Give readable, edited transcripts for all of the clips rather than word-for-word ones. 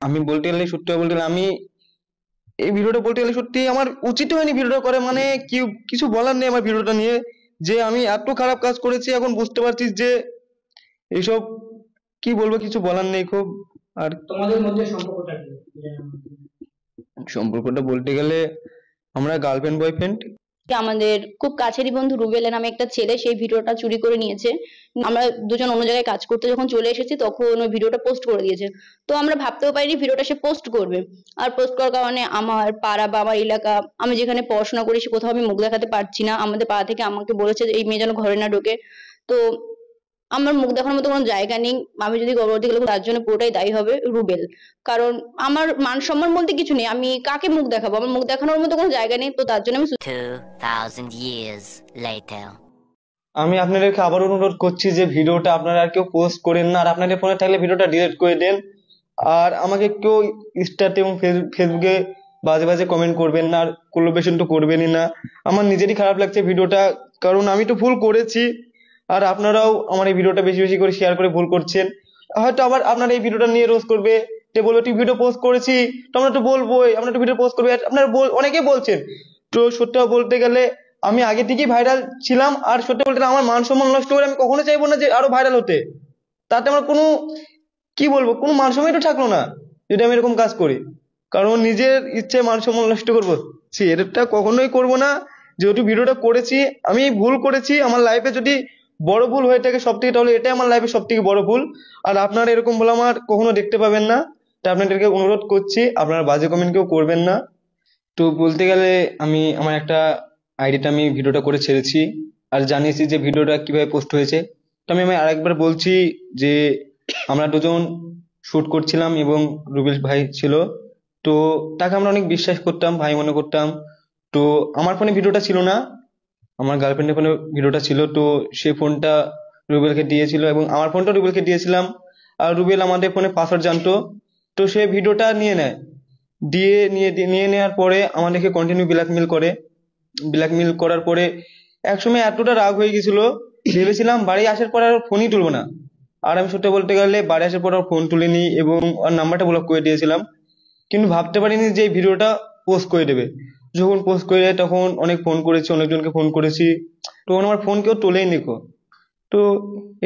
আমি বলতে গেলে সত্যি কথা বলতে গেলে আমি এই ভিডিওটা বলতে গেলে সত্যি আমার উচিত হয়নি ভিডিওটা করে, মানে কি কিছু বলার নেই আমার ভিডিওটা নিয়ে, যে আমি এত খারাপ কাজ করেছি এখন বুঝতে পারছি যে এইসব কি বলবো, কিছু বলার নেই খুব। আর তোমাদের মধ্যে সম্পর্কটা কি? সম্পর্কটা বলতে গেলে আমরা গার্লফ্রেন্ড বয়ফ্রেন্ড। আমাদের খুব কাছেরই বন্ধু রুবেলের নামে একটা ছেলে সেই ভিডিওটা চুরি করে নিয়েছে। আমরা দুজন অন্য জায়গায় কাজ করতে যখন চলে এসেছি তখন ওই ভিডিওটা পোস্ট করে দিয়েছে। তো আমরা ভাবতেও পারিনি ভিডিওটা সে পোস্ট করবে। আর পোস্ট করার কারণে আমার পাড়া বা আমার এলাকা, আমি যেখানে পড়াশোনা করি সে কোথাও আমি মুখ দেখাতে পারছি না। আমাদের পাড়া থেকে আমাকে বলেছে যে এই মেয়ে যেন ঘরে না ঢোকে। তো আমার মুখ দেখানোর মতো কোনো জায়গা নেই। আমি যদি গর্ভবতী হলে তার জন্য পুরোটাই দায়ী হবে রুবেল। কারণ আমার মান সম্মান বলতে কিছু নেই, আমি কাকে মুখ দেখাবো, আমার মুখ দেখানোর মতো কোনো জায়গা নেই। তো তার জন্য আমি 2000 years later. আমি আপনাদেরকে আবার অনুরোধ করছি যে ভিডিওটা আপনারা আর কেউ পোস্ট করেন না, আর আপনাদের ফোনে থাকলে ভিডিওটা ডিলিট করে দেন। আর আমাকে কেউ ইনস্টাতে এবং ফেসবুকে বাজে বাজে কমেন্ট করবেন না, আর কোলাবরেশন তো করবেনই না। আমার নিজেরই খারাপ লাগছে ভিডিওটা, কারণ আমি তো ভুল করেছি। আর আপনারাও আমার এই ভিডিওটা বেশি বেশি করে শেয়ার করে ভুল করছেন। হয়তো আবার আপনারা এই ভিডিওটা নিয়ে রোজ করবে, যে বলবে তুই ভিডিও পোস্ট করেছি, তো আমরা তো বলবোই আমরা তো ভিডিও পোস্ট করবো, আপনারা অনেকেই বলছেন। তো সত্যি বলতে গেলে আমি আগে থেকেই ভাইরাল ছিলাম, আর সত্যি বলতে গেলে আমার মান সম্মান নষ্ট করে আমি কখনো চাইবো না যে আরো ভাইরাল হতে। তাতে আমার কোনো কি বলবো, কোনো মান সম্মানই তো থাকলো না যদি আমি এরকম কাজ করি। কারণ নিজের ইচ্ছে মান সম্মান নষ্ট করবো, সে এটা কখনোই করবো না। যেহেতু ভিডিওটা করেছি, আমি ভুল করেছি, আমার লাইফে যদি বড় ভুল হয়ে থাকে সব থেকে, তাহলে এটাই আমার লাইফে সব থেকে বড় ভুল। আর আপনারা এরকম ভুল আমার কখনো দেখতে পাবেন না। তা আপনাদেরকে অনুরোধ করছি আপনারা বাজে কমেন্ট কেউ করবেন না। তো বলতে গেলে আমি আমার একটা আইডিতে আমি ভিডিওটা করে ছেড়েছি, আর জানিয়েছি যে ভিডিওটা কিভাবে পোস্ট হয়েছে। তো আমি আরেকবার বলছি যে আমরা দুজন শুট করছিলাম এবং রুবেল ভাই ছিল। তো তাকে আমরা অনেক বিশ্বাস করতাম, ভাই মনে করতাম। তো আমার ফোনে ভিডিওটা ছিল না, আমার গার্লফ্রেন্ডের ফোনে ভিডিওটা ছিল। তো সে ফোনটা রুবেলকে দিয়েছিল এবং আমার ফোনটা রুবেলকে দিয়েছিলাম। আর রুবেল আমাদের ফোনে পাসওয়ার্ড জানতো। তো সে ভিডিওটা নিয়ে নেয়, নিয়ে নেওয়ার পরে আমাদেরকে কন্টিনিউ ব্ল্যাকমেল করে। ব্ল্যাকমেল করার পরে একসময় এতটা রাগ হয়ে গেছিল, ভেবেছিলাম বাড়ি আসার পর আর ফোনই তুলবো না। আর আমি সত্যি বলতে গেলে বাড়ি আসার পর আর ফোন তুলিনি এবং ওর নাম্বারটা ব্লক করে দিয়েছিলাম। কিন্তু ভাবতে পারিনি যে এই ভিডিওটা পোস্ট করে দেবে। যখন পোস্ট করে দেয় তখন অনেক ফোন করেছি, অনেকজনকে ফোন করেছি, তখন আমার ফোন কেউ তোলেই নিকো। তো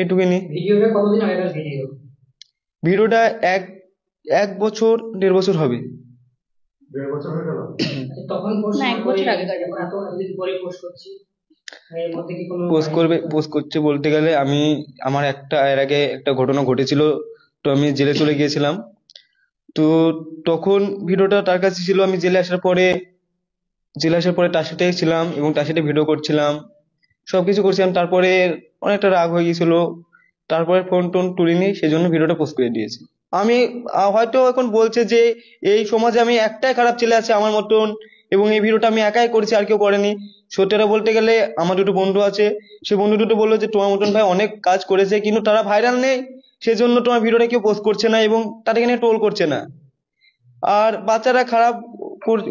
এটুকুনি। ভিডিওটা কতদিন আগেকার ভিডিও? ভিডিওটা এক এক বছর 1.5 বছর হবে। 1.5 বছর হয়ে গেল? আচ্ছা, তখন পোস্ট না, না এক করে বছর আগেকার এখন এতদিন পরে পোস্ট করছি, এর মধ্যে কি কোনো পোস্ট করছে বলতে গেলে আমি আমার এর আগে একটা ঘটনা ঘটেছিল। তো আমি জেলে চলে গিয়েছিলাম। তো তখন ভিডিওটা তার কাছে ছিল। আমি জেলে আসার পরে তার সাথেই ছিলাম এবং তার সাথে ভিডিও করছিলাম, সবকিছু করছিলাম। তারপরে অনেকটা রাগ হয়ে গেছিল, তারপরে ফোন টোন তুলিনি, সেজন্য ভিডিওটা পোস্ট করে দিয়েছি। আমি হয়তো এখন বলছে যে এই সমাজে আমি একটাই খারাপ ছেলে আছে আমার মতন, এবং এই ভিডিওটা আমি একাই করেছি, আর কেউ করেনি। সত্যিটা বলতে গেলে আমার দুটো বন্ধু আছে, সে বন্ধু দুটো বললো যে তোমার মতন ভাই অনেক কাজ করেছে কিন্তু তারা ভাইরাল নেই, সেজন্য তোমার ভিডিওটা কেউ পোস্ট করছে না এবং তাদেরকে নিয়ে ট্রোল করছে না। আর বাচ্চারা খারাপ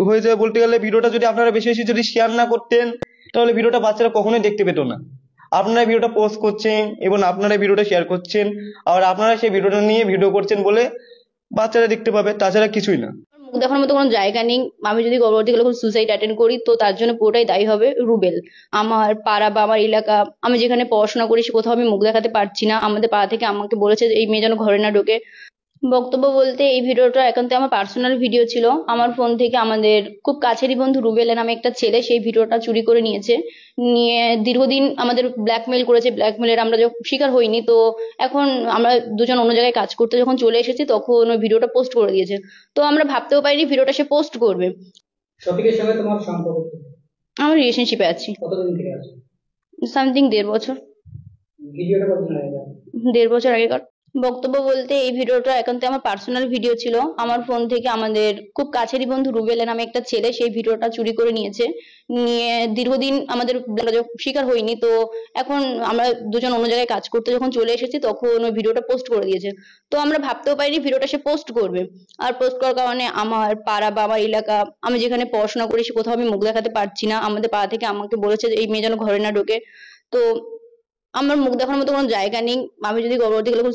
হয়ে যায় বলতে গেলে, ভিডিওটা যদি আপনারা বেশি বেশি যদি শেয়ার না করতেন তাহলে ভিডিওটা বাচ্চারা কখনোই দেখতে পেতো না। আপনারা ভিডিওটা পোস্ট করছেন এবং আপনারা ভিডিওটা শেয়ার করছেন, আর আপনারা সেই ভিডিওটা নিয়ে ভিডিও করছেন বলে বাচ্চারা দেখতে পাবে, তাছাড়া কিছুই না। মুখ দেখানোর মতো কোনো জায়গা নেই। আমি যদি গর্ভবতী হলে সুসাইড অ্যাটেন্ড করি তো তার জন্য পুরোটাই দায়ী হবে রুবেল। আমার পাড়া বা আমার এলাকা, আমি যেখানে পড়াশোনা করি সে কোথাও আমি মুখ দেখাতে পারছি না। আমাদের পাড়া থেকে আমাকে বলেছে যে এই মেয়ে যেন ঘরে না ঢোকে। বক্তব্য বলতে এই ভিডিওটা একান্ত আমার পার্সোনাল ভিডিও ছিল। আমার ফোন থেকে আমাদের খুব কাছেরই বন্ধু রুবেলের নামে একটা ছেলে সেই ভিডিওটা চুরি করে নিয়েছে। নিয়ে দীর্ঘদিন আমাদের ব্ল্যাকমেল করেছে, ব্ল্যাকমেলের আমরা যখন শিকার হইনি। তো এখন আমরা দুজন অন্য জায়গায় কাজ করতে যখন চলে এসেছি তখন ওই ভিডিওটা পোস্ট করে দিয়েছে। তো আমরা ভাবতেও পারিনি ভিডিওটা সে পোস্ট করবে। শফিকের সঙ্গে তোমার সম্পর্ক কি? আমরা রিলেশনশিপে আছি কতদিন থেকে আছো? সামথিং 1.5 বছর। ভিডিওটা কতদিন আগেকার? 1.5 বছর আগেকার। বক্তব্য বলতে এই ভিডিওটা একান্ত আমার পার্সোনাল ভিডিও ছিল। আমার ফোন থেকে আমাদের খুব কাছেরই বন্ধু রুবেলের নামে একটা ছেলে সেই ভিডিওটা চুরি করে নিয়েছে। নিয়ে দীর্ঘদিন আমাদের শিকার হইনি। তো এখন আমরা দুজন অন্য জায়গায় কাজ করতে যখন চলে এসেছি তখন ওই ভিডিওটা পোস্ট করে দিয়েছে। তো আমরা ভাবতেও পারিনি ভিডিওটা সে পোস্ট করবে। আর পোস্ট করার কারণে আমার পাড়া বা আমার এলাকা, আমি যেখানে পড়াশোনা করি সে কোথাও আমি মুখ দেখাতে পারছি না। আমাদের পাড়া থেকে আমাকে বলেছে যে এই মেয়ে যেন ঘরে না ঢোকে। তো আমার মুখ দেখানোর মতো কোনো জায়গা নেই। আমি যদি গর্ভবতী হলে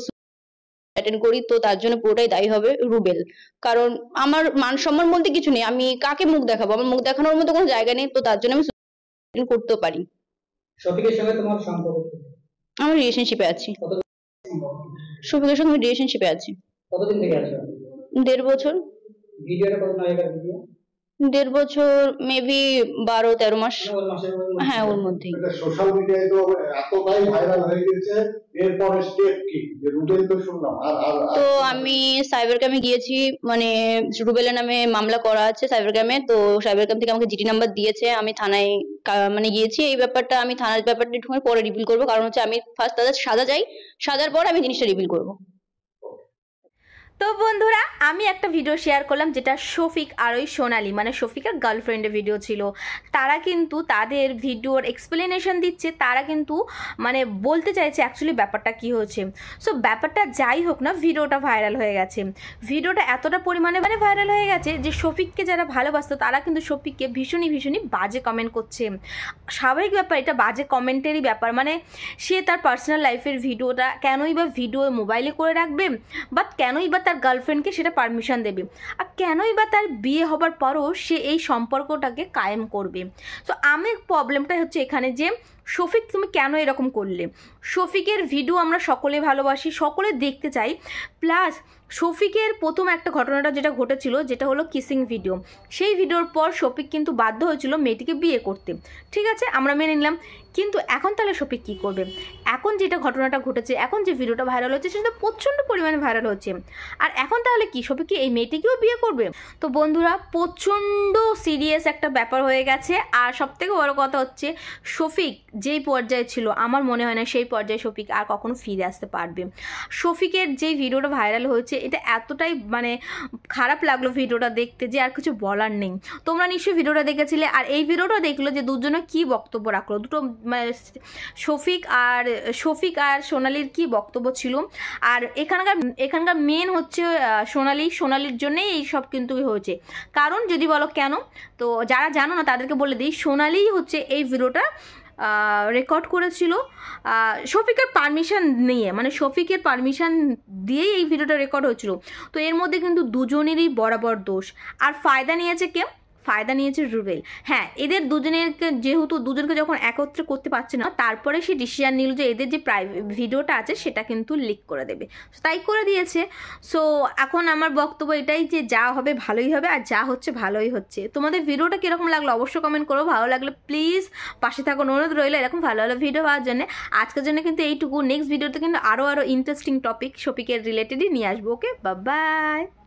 অ্যাটেন্ড করি, তো তার জন্য পুরোটাই দায়ী হবে রুবেল। কারণ আমার মান সম্মান বলতে কিছু নেই, আমি কাকে মুখ দেখাবো, আমার মুখ দেখানোর মতো কোনো জায়গা নেই, তো তার জন্য আমি suicide করতেও পারি। শফিকের সঙ্গে তোমার সম্পর্ক কি? আমি রিলেশনশিপে আছি, কতদিন শফিকের সঙ্গে রিলেশনশিপে আছি কতদিন থেকে আছো? 1.5 বছর। ভিডিওটা কতদিন আগেকার ভিডিও? 1.5 বছর, মেবি 12-13 মাস। ওর মাসের হ্যাঁ, ওর মধ্যেই। এটা সোশ্যাল মিডিয়ায় তো এতটাই ভাইরাল হয়ে গেছে, এরপরে স্টেপ কি? যে রুবেল তো শুনলাম, তো আমি সাইবার ক্রাইমে গিয়েছি, মানে রুবেলের নামে মামলা করা আছে সাইবার ক্রাইমে, তো সাইবার ক্রাইম থেকে আমাকে জিডি নাম্বার দিয়েছে, আমি থানায় মানে গিয়েছি। এই ব্যাপারটা আমি থানার ব্যাপারটা একটু পরে রিভিল করবো, কারণ হচ্ছে আমি ফার্স্ট তাদের সাজা যাই, সাজার পর আমি জিনিসটা রিভিল করবো। তো বন্ধুরা, আমি একটা ভিডিও শেয়ার করলাম যেটা শফিক আর ওই সোনালি মানে শফিকের গার্লফ্রেন্ডের ভিডিও ছিল। তারা কিন্তু তাদের ভিডিওর এক্সপ্লেনেশন দিচ্ছে, তারা কিন্তু মানে বলতে চাইছে অ্যাকচুয়ালি ব্যাপারটা কী হয়েছে। সো ব্যাপারটা যাই হোক না, ভিডিওটা ভাইরাল হয়ে গেছে। ভিডিওটা এতটা পরিমাণে ভাইরাল হয়ে গেছে যে শফিককে যারা ভালোবাসতো তারা কিন্তু শফিককে ভীষণই বাজে কমেন্ট করছে। স্বাভাবিক ব্যাপার, এটা বাজে কমেন্টেরই ব্যাপার। মানে সে তার পার্সোনাল লাইফের ভিডিওটা কেনই বা ভিডিও মোবাইলে করে রাখবে, বা কেনই বা তার গার্লফ্রেন্ডকে সেটা পারমিশন দেবে, আর কেনই বা তার বিয়ে হবার পরও সে এই সম্পর্কটাকে কায়েম করবে। তো আমি প্রবলেমটা হচ্ছে এখানে যে শফিক তুমি কেন এরকম করলে। শফিকের ভিডিও আমরা সকলে ভালোবাসি, সকলে দেখতে চাই। প্লাস শফিকের প্রথম একটা ঘটনাটা যেটা ঘটেছিল, যেটা হলো কিসিং ভিডিও, সেই ভিডিওর পর শফিক কিন্তু বাধ্য হয়েছিল মেয়েটিকে বিয়ে করতে। ঠিক আছে, আমরা মেনে নিলাম, কিন্তু এখন তাহলে শফিক কী করবে? এখন যেটা ঘটনাটা ঘটেছে, এখন যে ভিডিওটা ভাইরাল হচ্ছে সেটা প্রচণ্ড পরিমাণে ভাইরাল হচ্ছে, আর এখন তাহলে কি শফিক কি এই মেয়েটিকেও বিয়ে করবে? তো বন্ধুরা, প্রচণ্ড সিরিয়াস একটা ব্যাপার হয়ে গেছে। আর সবথেকে বড় কথা হচ্ছে শফিক যেই পর্যায়ে ছিল, আমার মনে হয় না সেই পর্যায়ে শফিক আর কখনো ফিরে আসতে পারবে। শফিকের যেই ভিডিওটা ভাইরাল হয়েছে, এটা এতটাই মানে খারাপ লাগলো ভিডিওটা দেখতে যে আর কিছু বলার নেই। তোমরা নিশ্চয়ই ভিডিওটা দেখেছিলে, আর এই ভিডিওটা দেখলো যে দুজনে কি বক্তব্য রাখলো, দুটো মানে শফিক আর সোনালির কি বক্তব্য ছিল। আর এখানকার মেন হচ্ছে সোনালির জন্যই এই সব কিন্তু হয়েছে। কারণ যদি বলো কেন, তো যারা জানো না তাদেরকে বলে দিই, সোনালিই হচ্ছে এই ভিডিওটা রেকর্ড করেছিল শফিকের পারমিশন নিয়ে, মানে শফিকের পারমিশন দিয়েই এই ভিডিওটা রেকর্ড হয়েছিল। তো এর মধ্যে কিন্তু দুজনেরই বরাবর দোষ। আর ফায়দা নিয়েছে কে? ফায়দা নিয়েছে রুবেল। হ্যাঁ, এদের যেহেতু দুজনকে যখন একত্রে করতে পারছে না, তারপরে সে ডিসিশন নিল যে এদের যে প্রাইভেট ভিডিওটা আছে সেটা কিন্তু লিক করে দেবে, তাই করে দিয়েছে। সো এখন আমার বক্তব্য এটাই যে যা হবে ভালোই হবে, আর যা হচ্ছে ভালোই হচ্ছে। তোমাদের ভিডিওটা কীরকম লাগলো অবশ্যই কমেন্ট করো। ভালো লাগলে প্লিজ পাশে থাকুন, অনুরোধ রইলো এরকম ভালো ভালো ভিডিও পাওয়ার জন্য। আজকের জন্য কিন্তু এইটুকু, নেক্সট ভিডিওতে কিন্তু আরও ইন্টারেস্টিং টপিক শফিকের রিলেটেডই নিয়ে আসবো। ওকে, বাই বাই।